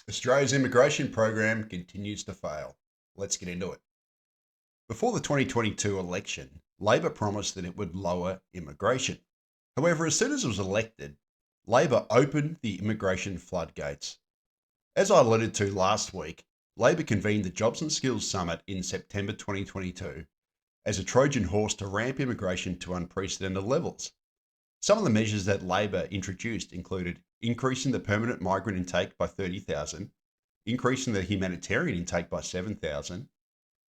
Australia's immigration program continues to fail. Let's get into it. Before the 2022 election, Labor promised that it would lower immigration. However, as soon as it was elected, Labor opened the immigration floodgates. As I alluded to last week, Labor convened the Jobs and Skills Summit in September 2022 as a Trojan horse to ramp immigration to unprecedented levels. Some of the measures that Labor introduced included increasing the permanent migrant intake by 30,000, increasing the humanitarian intake by 7,000,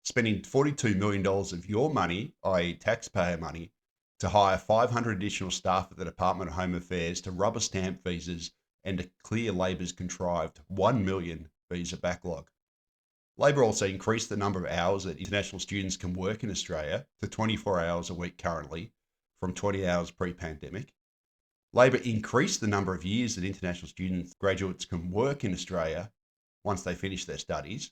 spending $42 million of your money, i.e., taxpayer money, to hire 500 additional staff at the Department of Home Affairs to rubber stamp visas and to clear Labor's contrived 1 million visa backlog. Labor also increased the number of hours that international students can work in Australia to 24 hours a week currently, from 20 hours pre-pandemic. Labor increased the number of years that international students, graduates can work in Australia once they finish their studies.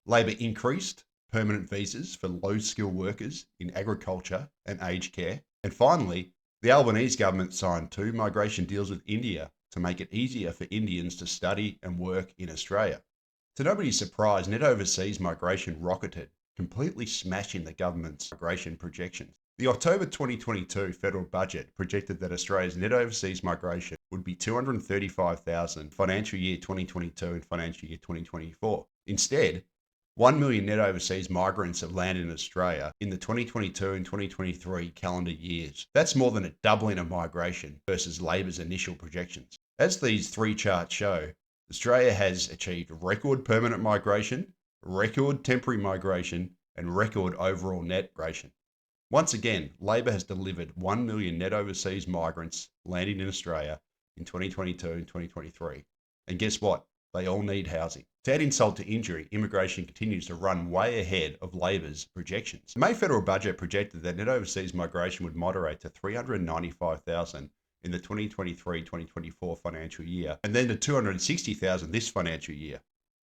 Labor increased permanent visas for low-skilled workers in agriculture and aged care. And finally, the Albanese government signed 2 migration deals with India to make it easier for Indians to study and work in Australia. To nobody's surprise, net overseas migration rocketed, completely smashing the government's migration projections. The October 2022 federal budget projected that Australia's net overseas migration would be 235,000 financial year 2022 and financial year 2024. Instead, 1 million net overseas migrants have landed in Australia in the 2022 and 2023 calendar years. That's more than a doubling of migration versus Labor's initial projections. As these 3 charts show, Australia has achieved record permanent migration, record temporary migration, and record overall net migration. Once again, Labor has delivered 1 million net overseas migrants landing in Australia in 2022 and 2023. And guess what? They all need housing. To add insult to injury, immigration continues to run way ahead of Labor's projections. The May federal budget projected that net overseas migration would moderate to 395,000 in the 2023-2024 financial year, and then to 260,000 this financial year.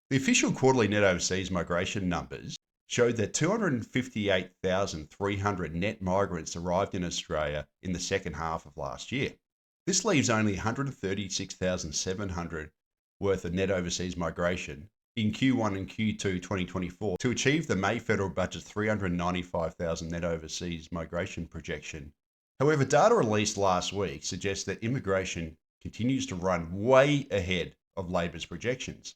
The official quarterly net overseas migration numbers showed that 258,300 net migrants arrived in Australia in the second half of last year. This leaves only 136,700 worth of net overseas migration in Q1 and Q2 2024 to achieve the May federal budget's 395,000 net overseas migration projection. However, data released last week suggests that immigration continues to run way ahead of Labor's projections.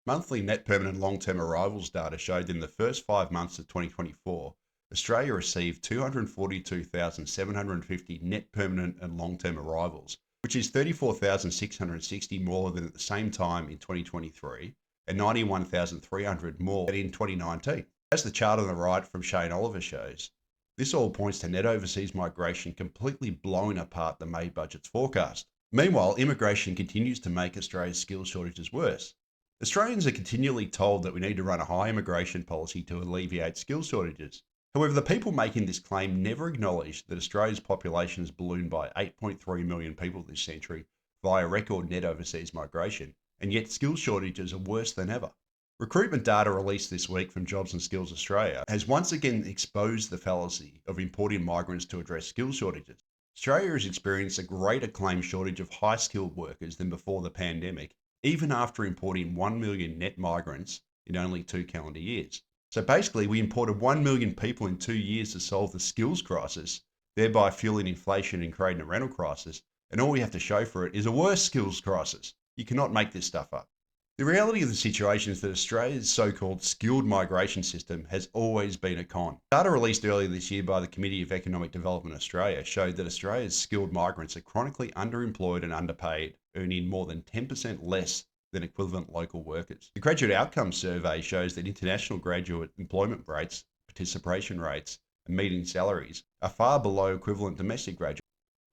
Monthly net permanent long-term arrivals data showed that in the first 5 months of 2024, Australia received 242,750 net permanent and long-term arrivals, which is 34,660 more than at the same time in 2023 and 91,300 more than in 2019. As the chart on the right from Shane Oliver shows, this all points to net overseas migration completely blowing apart the May budget's forecast. Meanwhile, immigration continues to make Australia's skills shortages worse. Australians are continually told that we need to run a high immigration policy to alleviate skills shortages. However, the people making this claim never acknowledge that Australia's population has ballooned by 8.3 million people this century via record net overseas migration, and yet skills shortages are worse than ever. Recruitment data released this week from Jobs and Skills Australia has once again exposed the fallacy of importing migrants to address skills shortages. Australia has experienced a greater claimed shortage of high-skilled workers than before the pandemic, even after importing 1 million net migrants in only 2 calendar years. So basically, we imported 1 million people in 2 years to solve the skills crisis, thereby fueling inflation and creating a rental crisis, and all we have to show for it is a worse skills crisis. You cannot make this stuff up. The reality of the situation is that Australia's so-called skilled migration system has always been a con. Data released earlier this year by the Committee of Economic Development Australia showed that Australia's skilled migrants are chronically underemployed and underpaid, earning more than 10% less than equivalent local workers. The Graduate Outcomes Survey shows that international graduate employment rates, participation rates, and median salaries are far below equivalent domestic graduates.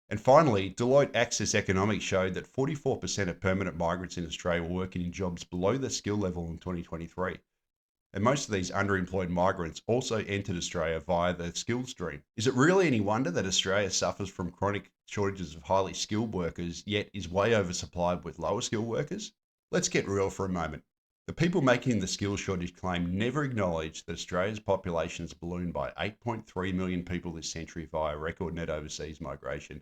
And finally, Deloitte Access Economics showed that 44% of permanent migrants in Australia were working in jobs below their skill level in 2023. And most of these underemployed migrants also entered Australia via the skilled stream. Is it really any wonder that Australia suffers from chronic shortages of highly skilled workers, yet is way oversupplied with lower skilled workers? Let's get real for a moment. The people making the skills shortage claim never acknowledge that Australia's population has ballooned by 8.3 million people this century via record net overseas migration,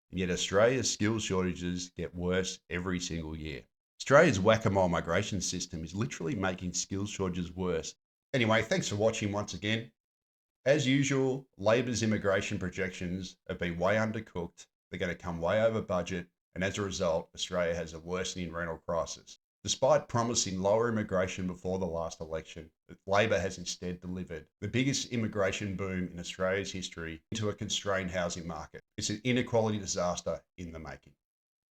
and yet Australia's skills shortages get worse every single year. Australia's whack-a-mole migration system is literally making skills shortages worse. Anyway, thanks for watching once again. As usual, Labor's immigration projections have been way undercooked. They're going to come way over budget, and as a result, Australia has a worsening rental crisis. Despite promising lower immigration before the last election, Labor has instead delivered the biggest immigration boom in Australia's history into a constrained housing market. It's an inequality disaster in the making.